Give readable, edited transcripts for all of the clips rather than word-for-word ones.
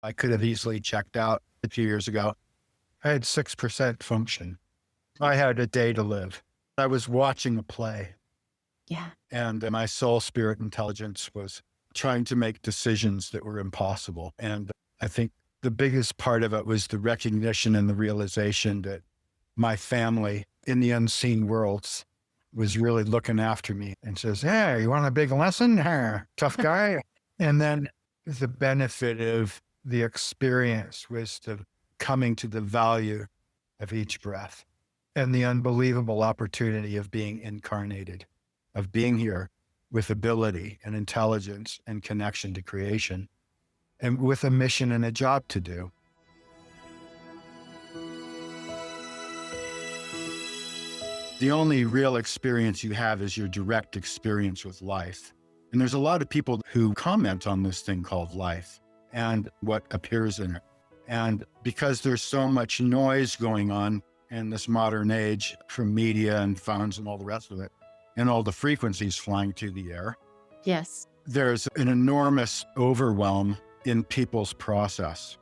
I could have easily checked out a few years ago. I had 6% function. I had a day to live. I was watching a play. Yeah. And my soul, spirit, intelligence was trying to make decisions that were impossible. And I think the biggest part of it was the recognition and the realization that my family in the unseen worlds was really looking after me and says, "Hey, you want a big lesson? Hey, tough guy." And then the benefit of the experience was to coming to the value of each breath and the unbelievable opportunity of being incarnated, of being here with ability and intelligence and connection to creation and with a mission and a job to do. The only real experience you have is your direct experience with life. And there's a lot of people who comment on this thing called life and what appears in it. And because there's so much noise going on in this modern age from media and phones and all the rest of it, and all the frequencies flying through the air, Yes. there's an enormous overwhelm in people's process.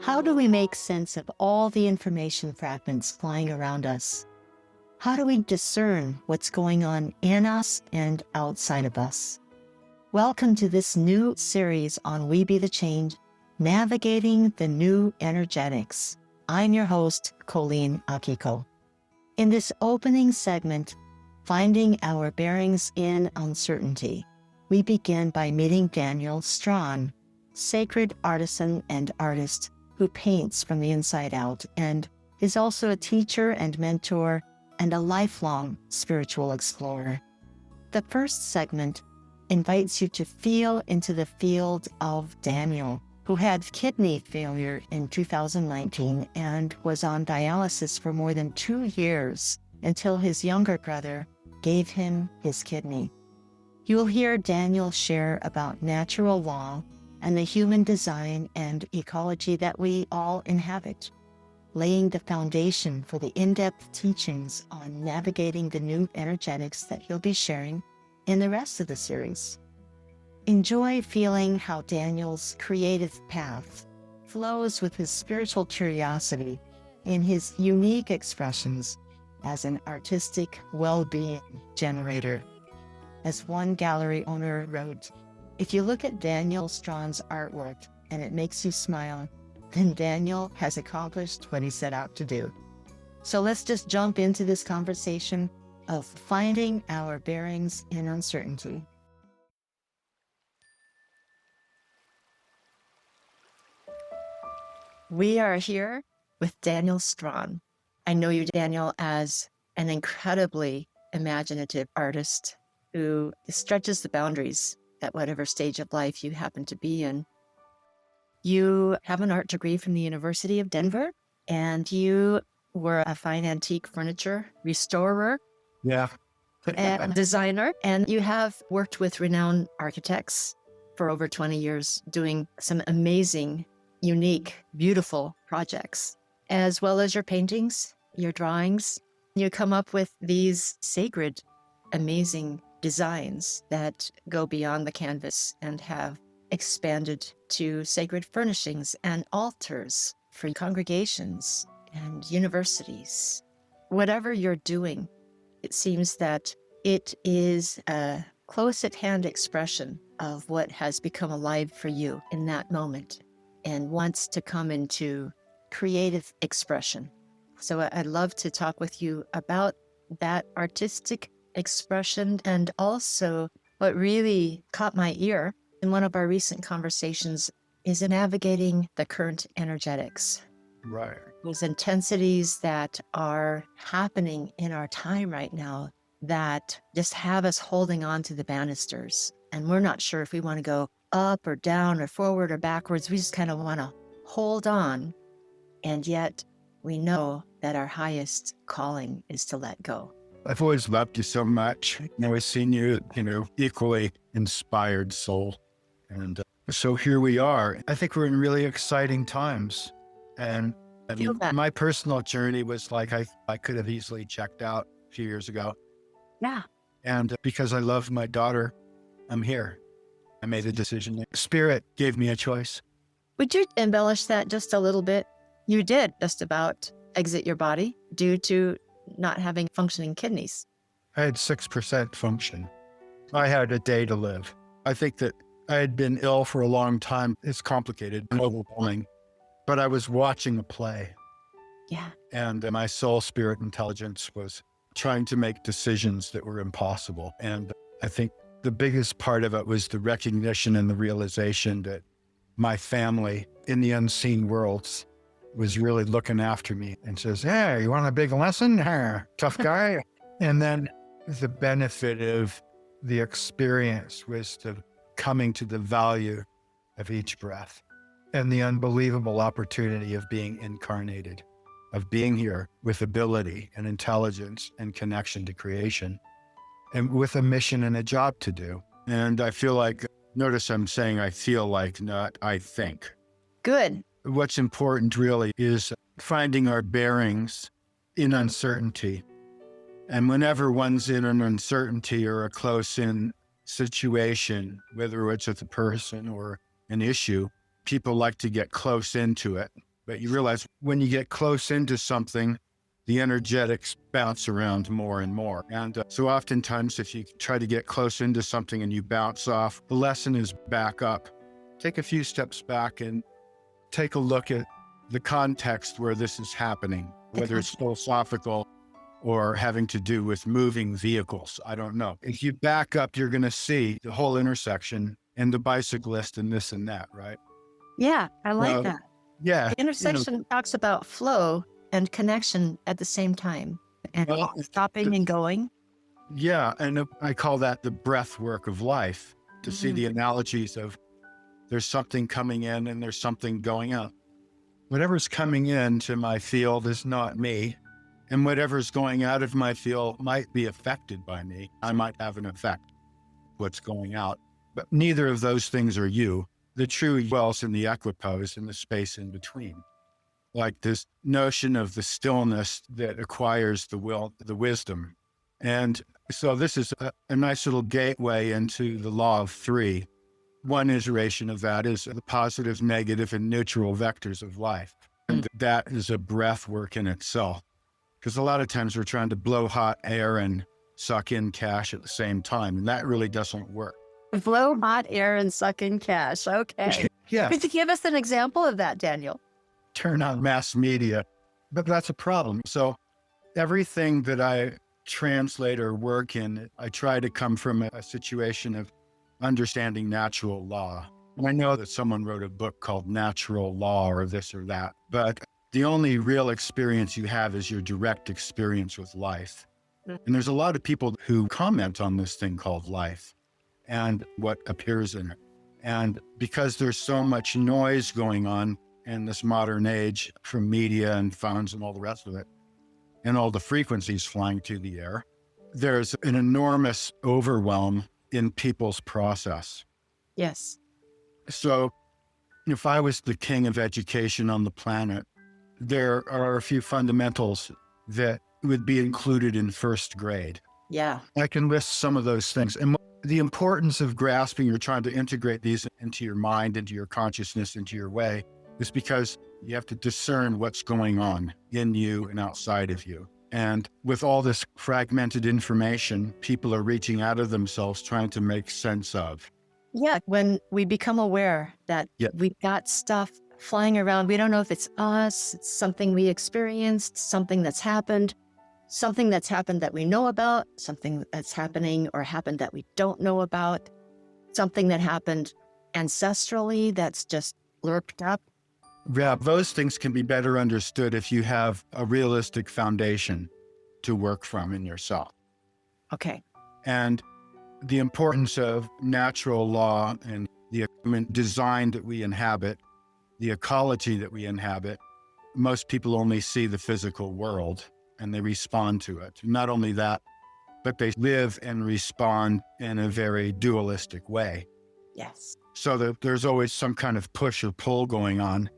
How do we make sense of all the information fragments flying around us? How do we discern what's going on in us and outside of us? Welcome to this new series on We Be the Change, Navigating the New Energetics. I'm your host, Colleen Akiko. In this opening segment, Finding Our Bearings in Uncertainty, we begin by meeting Daniel Strawn, sacred artisan and artist who paints from the inside out and is also a teacher and mentor and a lifelong spiritual explorer. The first segment invites you to feel into the field of Daniel, who had kidney failure in 2019 and was on dialysis for more than 2 years until his younger brother gave him his kidney. You will hear Daniel share about natural law and the human design and ecology that we all inhabit, laying the foundation for the in-depth teachings on navigating the new energetics that he'll be sharing in the rest of the series. Enjoy feeling how Daniel's creative path flows with his spiritual curiosity in his unique expressions as an artistic well-being generator. As one gallery owner wrote, "If you look at Daniel Strawn's artwork and it makes you smile, then Daniel has accomplished what he set out to do." So let's just jump into this conversation of finding our bearings in uncertainty. We are here with Daniel Strawn. I know you, Daniel, as an incredibly imaginative artist who stretches the boundaries at whatever stage of life you happen to be in. You have an art degree from the University of Denver, and you were a fine antique furniture restorer Yeah. and designer, and you have worked with renowned architects for over 20 years, doing some amazing, unique, beautiful projects, as well as your paintings, your drawings. You come up with these sacred, amazing designs that go beyond the canvas and have expanded to sacred furnishings and altars for congregations and universities. Whatever you're doing, it seems that it is a close at hand expression of what has become alive for you in that moment and wants to come into creative expression. So I'd love to talk with you about that artistic expression, and also what really caught my ear in one of our recent conversations is navigating the current energetics. Right. These intensities that are happening in our time right now that just have us holding on to the banisters. And we're not sure if we want to go up or down or forward or backwards. We just kind of want to hold on. And yet we know that our highest calling is to let go. I've always loved you so much. I've always seen you, equally inspired soul. And so here we are. I think we're in really exciting times. And Feel that. my personal journey was like, I could have easily checked out a few years ago. Yeah. And because I love my daughter, I'm here. I made a decision. Spirit gave me a choice. Would you embellish that just a little bit? You did just about exit your body due to not having functioning kidneys. I had 6% function. I had a day to live. I think that I had been ill for a long time. It's complicated and overwhelming, but I was watching a play, Yeah. and my soul, spirit, intelligence was trying to make decisions that were impossible. And I think the biggest part of it was the recognition and the realization that my family in the unseen worlds was really looking after me and says, "Hey, you want a big lesson? Tough guy." And then the benefit of the experience was to coming to the value of each breath and the unbelievable opportunity of being incarnated, of being here with ability and intelligence and connection to creation and with a mission and a job to do. And I feel like, notice I'm saying I feel like, not I think. Good. What's important really is finding our bearings in uncertainty. And whenever one's in an uncertainty or a close-in situation, whether it's with a person or an issue, people like to get close into it. But you realize when you get close into something, the energetics bounce around more and more. And so oftentimes if you try to get close into something and you bounce off, the lesson is back up. Take a few steps back and take a look at the context where this is happening, whether it's philosophical or having to do with moving vehicles. I don't know. If you back up, you're going to see the whole intersection and the bicyclist and this and that, right? Yeah, I like that. Yeah. The intersection talks about flow and connection at the same time, and stopping and going. Yeah. And I call that the breath work of life, to see the analogies of there's something coming in and there's something going out. Whatever's coming into my field is not me. And whatever's going out of my field might be affected by me. I might have an effect, what's going out. But neither of those things are you. The true dwells in the equipoise, in the space in between. Like this notion of the stillness that acquires the will, the wisdom. And so this is a nice little gateway into the law of three. One iteration of that is the positive, negative, and neutral vectors of life. And that is a breath work in itself. Because a lot of times we're trying to blow hot air and suck in cash at the same time. And that really doesn't work. Blow hot air and suck in cash. Okay. Yeah. Could you give us an example of that, Daniel? Turn on mass media. But that's a problem. So everything that I translate or work in, I try to come from a situation of understanding natural law. And I know that someone wrote a book called Natural Law or this or that, but the only real experience you have is your direct experience with life. And there's a lot of people who comment on this thing called life and what appears in it. And because there's so much noise going on in this modern age from media and phones and all the rest of it, and all the frequencies flying through the air, there's an enormous overwhelm in people's process. Yes. So if I was the king of education on the planet, there are a few fundamentals that would be included in first grade. Yeah. I can list some of those things. And the importance of grasping or trying to integrate these into your mind, into your consciousness, into your way, is because you have to discern what's going on in you and outside of you. And with all this fragmented information, people are reaching out of themselves, trying to make sense of. Yeah. When we become aware that we've got stuff flying around, we don't know if it's us, it's something we experienced, something that's happened that we know about, something that's happening or happened that we don't know about, something that happened ancestrally that's just lurked up. Yeah, those things can be better understood if you have a realistic foundation to work from in yourself. Okay. And the importance of natural law and the design that we inhabit, the ecology that we inhabit, most people only see the physical world and they respond to it. Not only that, but they live and respond in a very dualistic way. Yes. So there's always some kind of push or pull going on.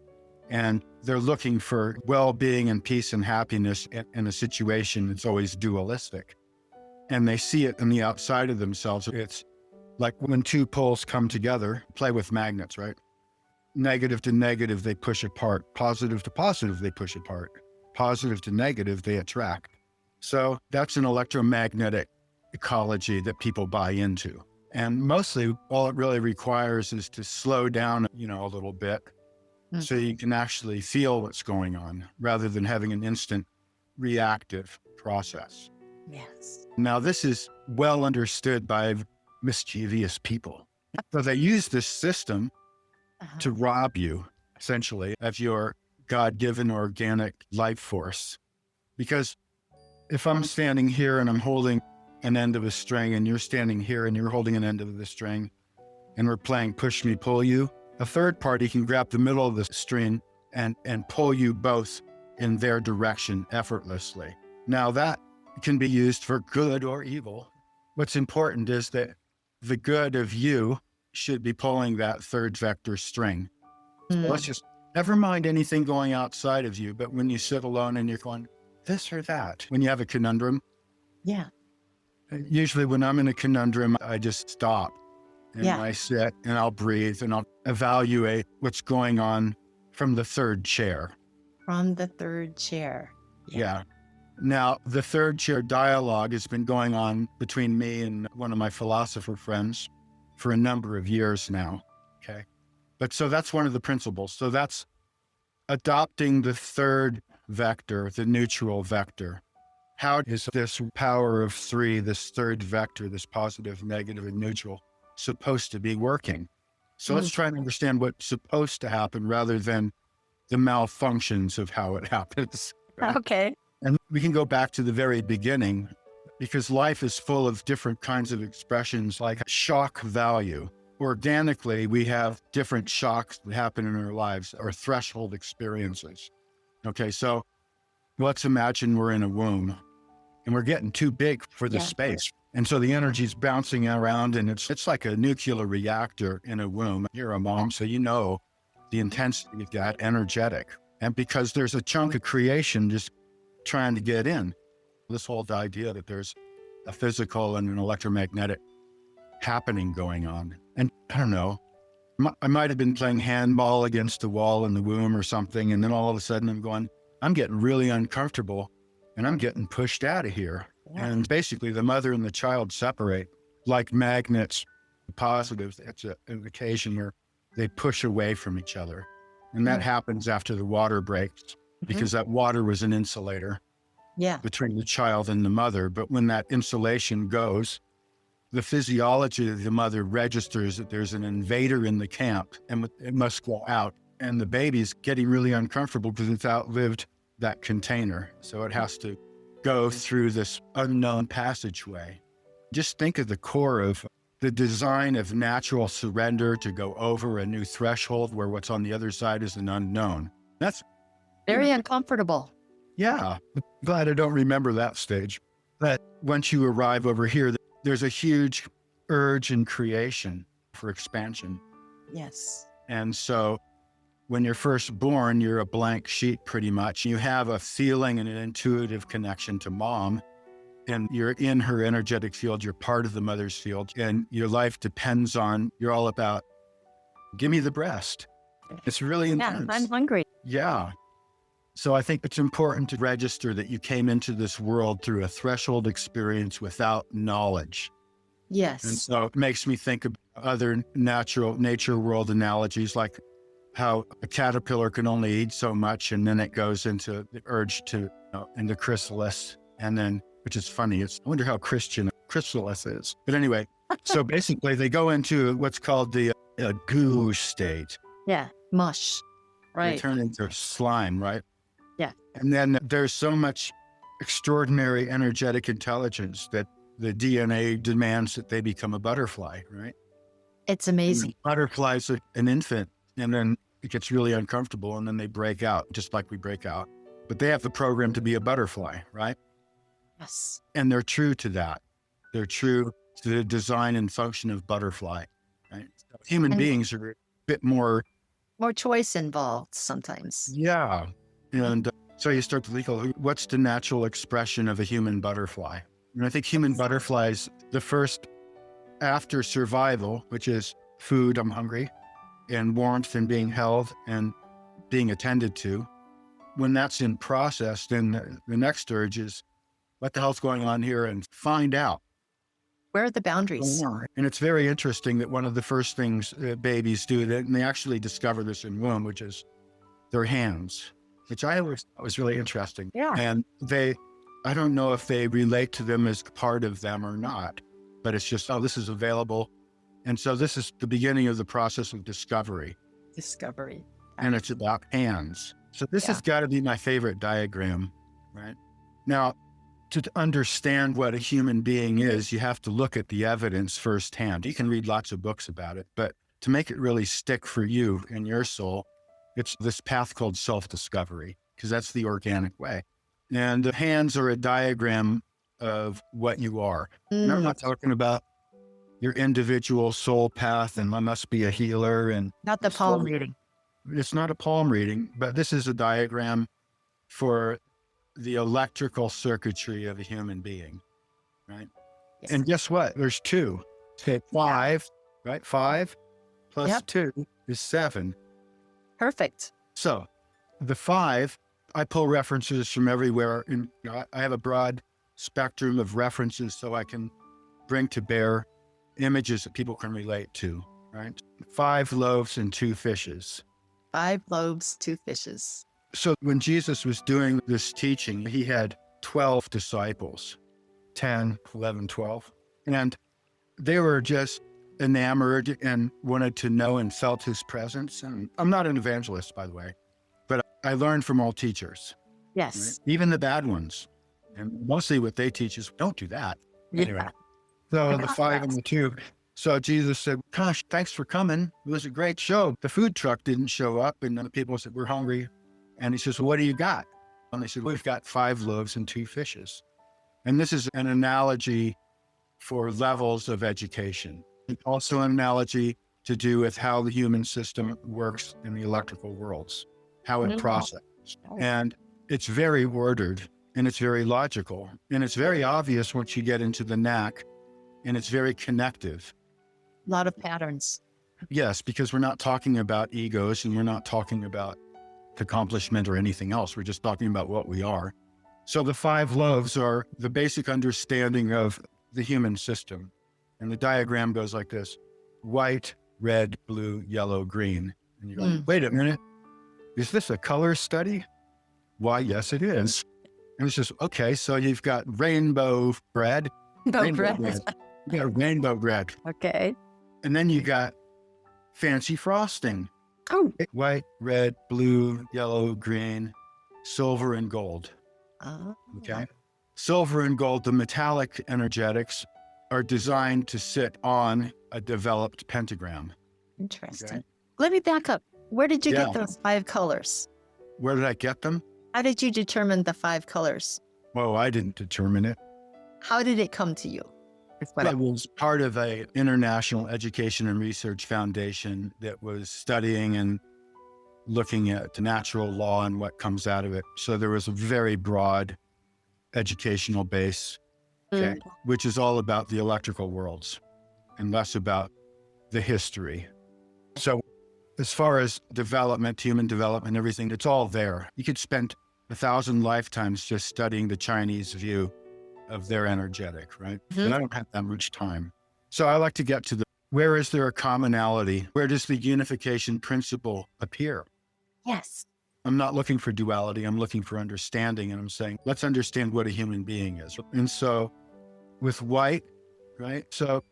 And they're looking for well-being and peace and happiness in a situation that's always dualistic. And they see it on the outside of themselves. It's Like when two poles come together, play with magnets, right? Negative to negative, they push apart. Positive to positive, they push apart. Positive to negative, they attract. So that's an electromagnetic ecology that people buy into. And mostly all it really requires is to slow down, a little bit so you can actually feel what's going on rather than having an instant reactive process. Yes. Now, this is well understood by mischievous people. So they use this system to rob you, essentially, of your God-given organic life force. Because if I'm standing here and I'm holding an end of a string and you're standing here and you're holding an end of the string and we're playing push me, pull you, a third party can grab the middle of the string and pull you both in their direction effortlessly. Now that can be used for good or evil. What's important is that the good of you should be pulling that third vector string. So let's just never mind anything going outside of you, but when you sit alone and you're going this or that, when you have a conundrum. Yeah. Usually when I'm in a conundrum, I just stop and I sit and I'll breathe and I'll evaluate what's going on from the third chair. From the third chair. Yeah. Now, the third chair dialogue has been going on between me and one of my philosopher friends for a number of years now. Okay. But so that's one of the principles. So that's adopting the third vector, the neutral vector. How is this power of three, this third vector, this positive, negative, and neutral, supposed to be working? So let's try and understand what's supposed to happen rather than the malfunctions of how it happens. Right? Okay. And we can go back to the very beginning because life is full of different kinds of expressions like shock value. Organically, we have different shocks that happen in our lives or threshold experiences. Okay, so let's imagine we're in a womb and we're getting too big for the space. And so the energy's bouncing around and it's like a nuclear reactor in a womb. You're a mom, so you know the intensity of that energetic. And because there's a chunk of creation just trying to get in, this whole idea that there's a physical and an electromagnetic happening going on. And I don't know, I might have been playing handball against the wall in the womb or something. And then all of a sudden I'm getting really uncomfortable and I'm getting pushed out of here. Yeah. And basically the mother and the child separate like magnets, positives. It's an occasion where they push away from each other. And that happens after the water breaks because that water was an insulator between the child and the mother. But when that insulation goes, the physiology of the mother registers that there's an invader in the camp and it must go out. And the baby's getting really uncomfortable because it's outlived that container. So it has to go through this unknown passageway. Just think of the core of the design of natural surrender to go over a new threshold where what's on the other side is an unknown. That's very uncomfortable. Yeah. Glad I don't remember that stage. But once you arrive over here, there's a huge urge in creation for expansion. Yes. And so when you're first born, you're a blank sheet pretty much. You have a feeling and an intuitive connection to mom. And you're in her energetic field. You're part of the mother's field. And your life depends on, you're all about, give me the breast. It's really intense. Yeah, I'm hungry. Yeah. So I think it's important to register that you came into this world through a threshold experience without knowledge. Yes. And so it makes me think of other nature world analogies, like how a caterpillar can only eat so much and then it goes into the urge to, into chrysalis. And then, which is funny, I wonder how Christian chrysalis is. But anyway, so basically they go into what's called the goo state. Yeah, mush. Right. They turn into slime, right? Yeah. And then there's so much extraordinary energetic intelligence that the DNA demands that they become a butterfly, right? It's amazing. Butterflies are an infant, and then it gets really uncomfortable, and then they break out, just like we break out. But they have the program to be a butterfly, right? Yes. And they're true to that. They're true to the design and function of butterfly, right? Human beings are a bit more choice involved sometimes. Yeah. And so you start to think, what's the natural expression of a human butterfly? And I think human butterflies, the first after survival, which is food, I'm hungry, and warmth and being held and being attended to, when that's in process, then the next urge is what the hell's going on here and find out. Where are the boundaries? And it's very interesting that one of the first things babies do, and they actually discover this in womb, which is their hands, which I always thought was really interesting. Yeah. And I don't know if they relate to them as part of them or not, but it's just, oh, this is available. And so this is the beginning of the process of discovery. Discovery. And it's about hands. So this has got to be my favorite diagram, right? Now, to understand what a human being is, you have to look at the evidence firsthand. You can read lots of books about it, but to make it really stick for you and your soul, it's this path called self-discovery, because that's the organic way. And the hands are a diagram of what you are. And I'm not talking about your individual soul path and I must be a healer. And Not the palm reading. it's not a palm reading, but this is a diagram for the electrical circuitry of a human being, right? Yes. And guess what? There's two. Okay, 5, right? 5 plus 2 is 7. Perfect. So the 5, I pull references from everywhere. And I have a broad spectrum of references so I can bring to bear images that people can relate to, right? 5 loaves and 2 fishes. 5 loaves, 2 fishes. So when Jesus was doing this teaching, he had 12 disciples, 10, 11, 12. And they were just enamored and wanted to know and felt his presence. And I'm not an evangelist, by the way, but I learned from all teachers, Yes. right? Even the bad ones. And mostly what they teach is don't do that. Yeah. Anyway, so the 5 and the 2. So Jesus said, gosh, thanks for coming. It was a great show. The food truck didn't show up and the people said, we're hungry. And he says, well, what do you got? And they said, we've got 5 loaves and 2 fishes. And this is an analogy for levels of education. It's also an analogy to do with how the human system works in the electrical worlds, how it processes. And it's very ordered and it's very logical. And it's very obvious once you get into the knack, and it's very connective. A lot of patterns. Yes, because we're not talking about egos and we're not talking about accomplishment or anything else. We're just talking about what we are. So the 5 loaves are the basic understanding of the human system. And the diagram goes like this: white, red, blue, yellow, green. And you go, wait a minute, is this a color study? Why, yes, it is. And it's just, okay, so you've got rainbow bread. Bread. You got rainbow bread. Okay. And then you got fancy frosting. Oh. White, red, blue, yellow, green, silver, and gold. Okay. Silver and gold, the metallic energetics, are designed to sit on a developed pentagram. Interesting. Okay. Let me back up. Where did you get those 5 colors? Where did I get them? How did you determine the 5 colors? Well, I didn't determine it. How did it come to you? I was part of a international education and research foundation that was studying and looking at natural law and what comes out of it. So there was a very broad educational base, okay, which is all about the electrical worlds and less about the history. So as far as development, human development, everything, it's all there. You could spend 1,000 lifetimes just studying the Chinese view of their energetic, right? But I don't have that much time. So I like to get to where is there a commonality? Where does the unification principle appear? Yes. I'm not looking for duality. I'm looking for understanding. And I'm saying, let's understand what a human being is. And so with white, right? So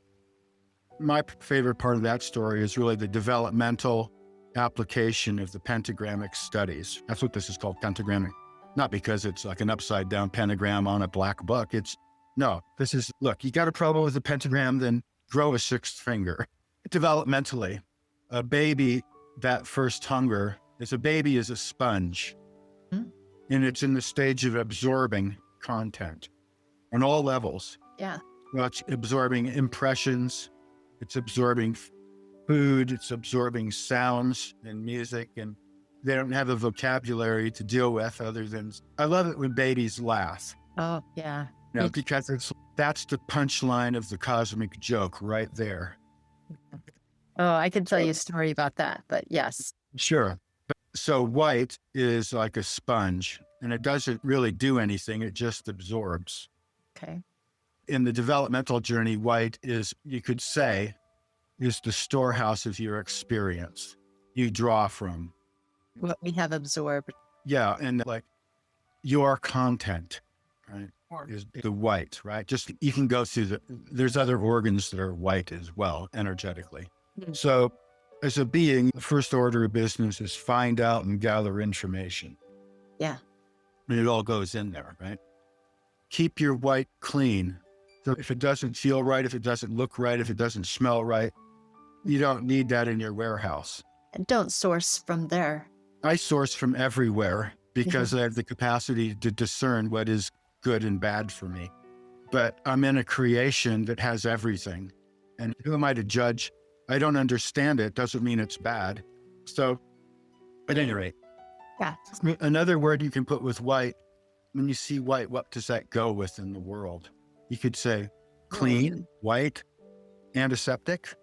my favorite part of that story is really the developmental application of the pentagrammic studies. That's what this is called, pentagrammic. Not because it's like an upside down pentagram on a black book. This is, look, you got a problem with the pentagram, then grow a 6th finger. Developmentally, a baby, that first hunger, a baby is a sponge. And it's in the stage of absorbing content on all levels. Yeah. Well, it's absorbing impressions, it's absorbing food, it's absorbing sounds and music, and they don't have a vocabulary to deal with other than, I love it when babies laugh. Oh, yeah. Because that's the punchline of the cosmic joke right there. Oh, I could tell you a story about that, but yes. Sure. So white is like a sponge, and it doesn't really do anything. It just absorbs. Okay. In the developmental journey, white is, you could say, is the storehouse of your experience. You draw from. What we have absorbed. Yeah. And like your content, right, is the white, right? Just, you can go through there's other organs that are white as well, energetically. Mm. So as a being, the first order of business is find out and gather information. Yeah. And it all goes in there, right? Keep your white clean. So if it doesn't feel right, if it doesn't look right, if it doesn't smell right, you don't need that in your warehouse. And don't source from there. I source from everywhere because I have the capacity to discern what is good and bad for me. But I'm in a creation that has everything. And who am I to judge? I don't understand it. Doesn't mean it's bad. So at any rate, Yeah. another word you can put with white, when you see white, what does that go with in the world? You could say clean, white, antiseptic.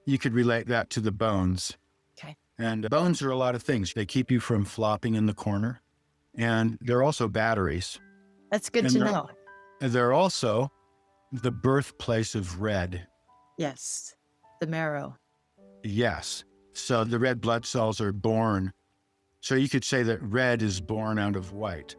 You could relate that to the bones. Okay. And bones are a lot of things. They keep you from flopping in the corner. And they're also batteries. That's good And to know. They're also the birthplace of red. Yes. The marrow. Yes. So the red blood cells are born. So you could say that red is born out of white.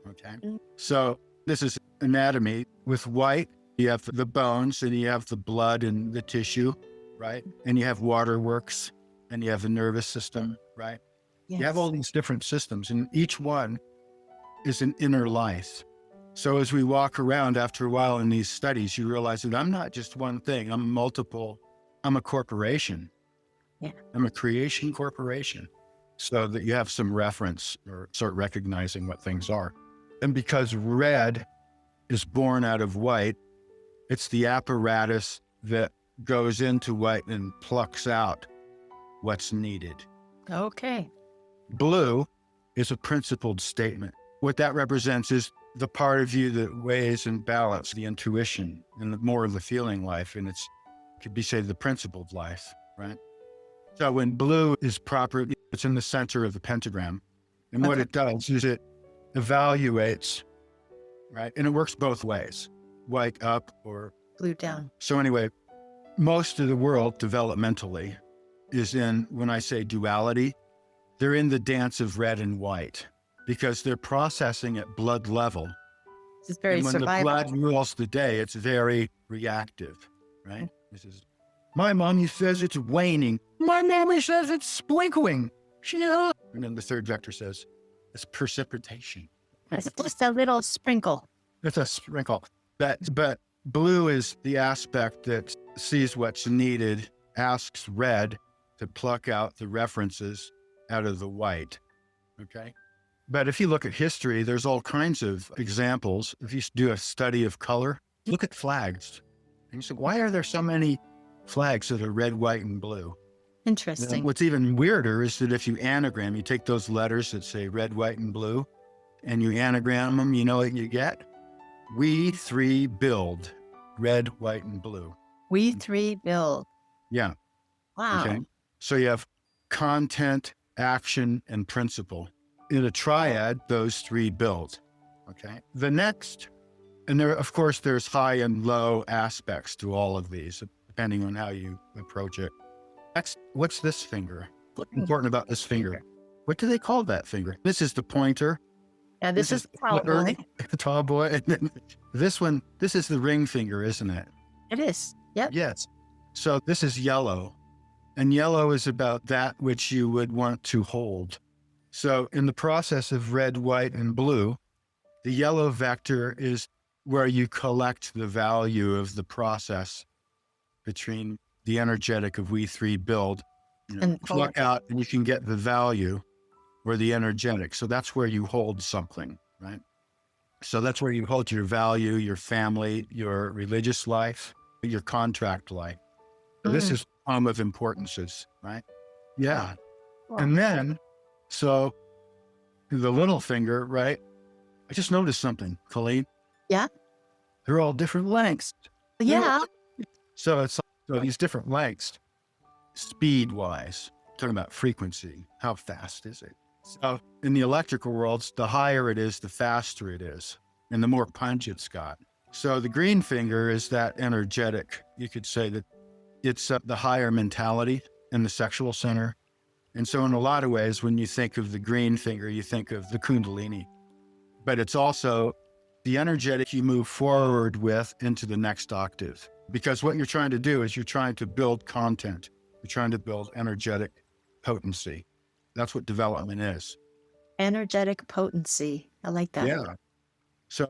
Okay. So this is anatomy. With white, you have the bones and you have the blood and the tissue, right? And you have waterworks and you have the nervous system, right? Yes. You have all these different systems, and each one is an inner life. So as we walk around after a while in these studies, you realize that I'm not just one thing. I'm multiple. I'm a corporation. Yeah. I'm a creation corporation. So that you have some reference or start recognizing what things are. And because red is born out of white, it's the apparatus that goes into white and plucks out what's needed. Okay. Blue is a principled statement. What that represents is the part of you that weighs and balances the intuition and the more of the feeling life. And could be say the principled life, right? So when blue is proper, it's in the center of the pentagram. And what it does is it evaluates, right? And it works both ways, white up or Blue down. So anyway, most of the world developmentally is in, when I say duality, they're in the dance of red and white because they're processing at blood level. This is very And when survival. the blood rules the day, it's very reactive, right? This is, my mommy says it's waning. My mommy says it's sprinkling. And then the third vector says it's precipitation. It's just a little sprinkle. It's a sprinkle. But blue is the aspect that sees what's needed, asks red to pluck out the references out of the white. Okay. But if you look at history, there's all kinds of examples. If you do a study of color, look at flags. And you say, why are there so many flags that are red, white, and blue? Interesting. And what's even weirder is that if you anagram, you take those letters that say red, white, and blue, and you anagram them, you know what you get? We three build red, white, and blue. We three build. Yeah. Wow. Okay. So you have content, action, and principle. In a triad, those three build. Okay. The next, and there, of course, there's high and low aspects to all of these, depending on how you approach it. Next, what's this finger? What's important about this finger? What do they call that finger? This is the pointer. Yeah, this is tall boy. The tall boy. And then this one, this is the ring finger, isn't it? It is. Yep. Yes. So this is yellow. And yellow is about that which you would want to hold. So in the process of red, white, and blue, the yellow vector is where you collect the value of the process between the energetic of we three build, And pluck out, and you can get the value or the energetic. So that's where you hold something, right? So that's where you hold your value, your family, your religious life, your contract life. So this is of importances, right? Yeah. And then, so the little finger, right? I just noticed something, Colleen. Yeah? They're all different lengths. Yeah. So it's so these different lengths, speed-wise, talking about frequency, how fast is it? So in the electrical worlds, the higher it is, the faster it is, and the more punch it's got. So the green finger is that energetic. You could say that it's the higher mentality in the sexual center. And so in a lot of ways, when you think of the green finger, you think of the Kundalini. But it's also the energetic you move forward with into the next octave. Because what you're trying to do is you're trying to build content. You're trying to build energetic potency. That's what development is. Energetic potency. I like that. Yeah. So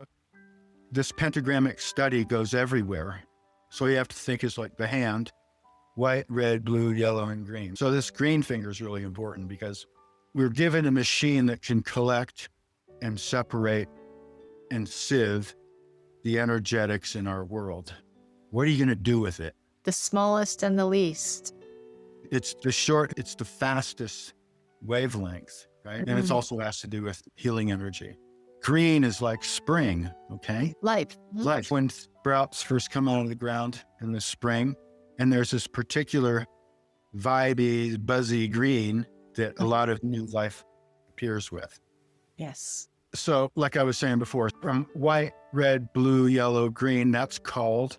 this pentagrammic study goes everywhere. So you have to think is like the hand, white, red, blue, yellow, and green. So this green finger is really important because we're given a machine that can collect and separate and sieve the energetics in our world. What are you going to do with it? The smallest and the least. It's the fastest wavelength, right? And it also has to do with healing energy. Green is like spring, okay? Life. Life. When sprouts first come out of the ground in the spring, and there's this particular vibey, buzzy green that a lot of new life appears with. Yes. So like I was saying before, from white, red, blue, yellow, green, that's called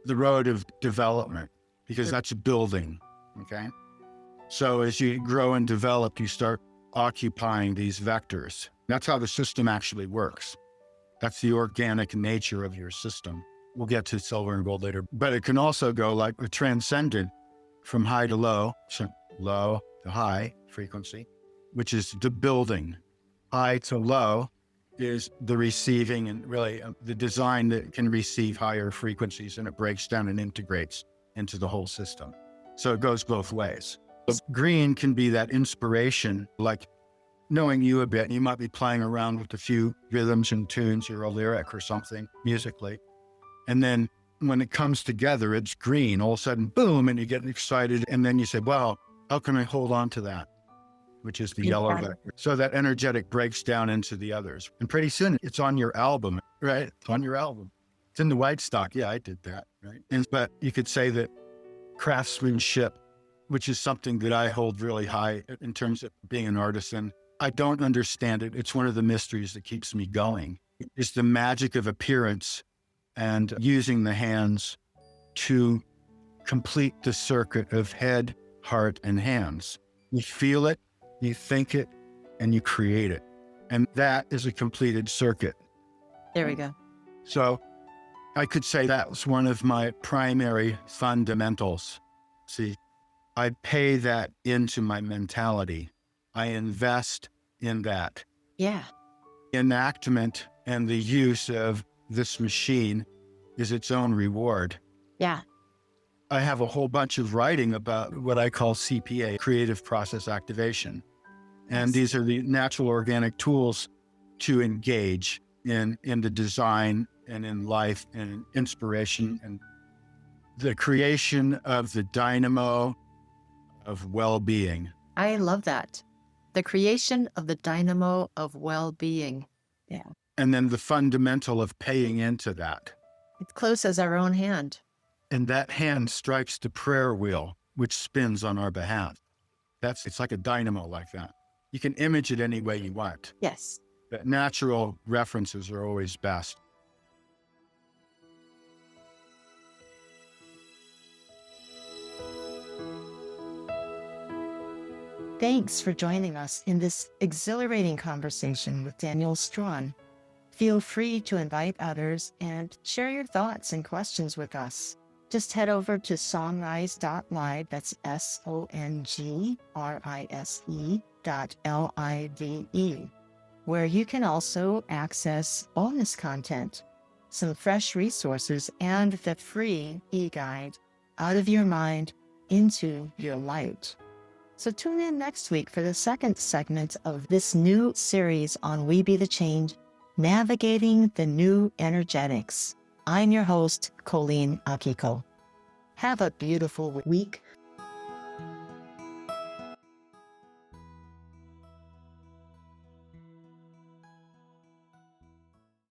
the road of development because that's building, okay? So as you grow and develop, you start occupying these vectors. That's how the system actually works. That's the organic nature of your system. We'll get to silver and gold later, but it can also go like a transcendent from high to low, so low to high frequency, which is the building. High to low is the receiving and really the design that can receive higher frequencies, and it breaks down and integrates into the whole system. So it goes both ways. Green can be that inspiration, like knowing you a bit, you might be playing around with a few rhythms and tunes or a lyric or something musically. And then when it comes together, it's green. All of a sudden, boom, and you get excited. And then you say, well, how can I hold on to that? Which is the yellow vector. So that energetic breaks down into the others. And pretty soon it's on your album, right? It's on your album. It's in the white stock. Yeah, I did that, right? But you could say that craftsmanship, which is something that I hold really high in terms of being an artisan. I don't understand it. It's one of the mysteries that keeps me going. It's the magic of appearance and using the hands to complete the circuit of head, heart, and hands. You feel it, you think it, and you create it. And that is a completed circuit. There we go. So I could say that was one of my primary fundamentals. See, I pay that into my mentality. I invest in that. Yeah. Enactment and the use of this machine is its own reward. Yeah. I have a whole bunch of writing about what I call CPA, creative process activation. And these are the natural organic tools to engage in the design and in life and inspiration and the creation of the dynamo of well-being. I love that. The creation of the dynamo of well-being. Yeah. And then the fundamental of paying into that. It's close as our own hand. And that hand strikes the prayer wheel, which spins on our behalf. It's like a dynamo like that. You can image it any way you want. Yes. But natural references are always best. Thanks for joining us in this exhilarating conversation with Daniel Strawn. Feel free to invite others and share your thoughts and questions with us. Just head over to songrise.live, that's SONGRISE.LIVE, where you can also access bonus content, some fresh resources, and the free e-guide, Out of Your Mind into Your Light. So tune in next week for the second segment of this new series on We Be the Change, Navigating the New Energetics. I'm your host, Colleen Akiko. Have a beautiful week.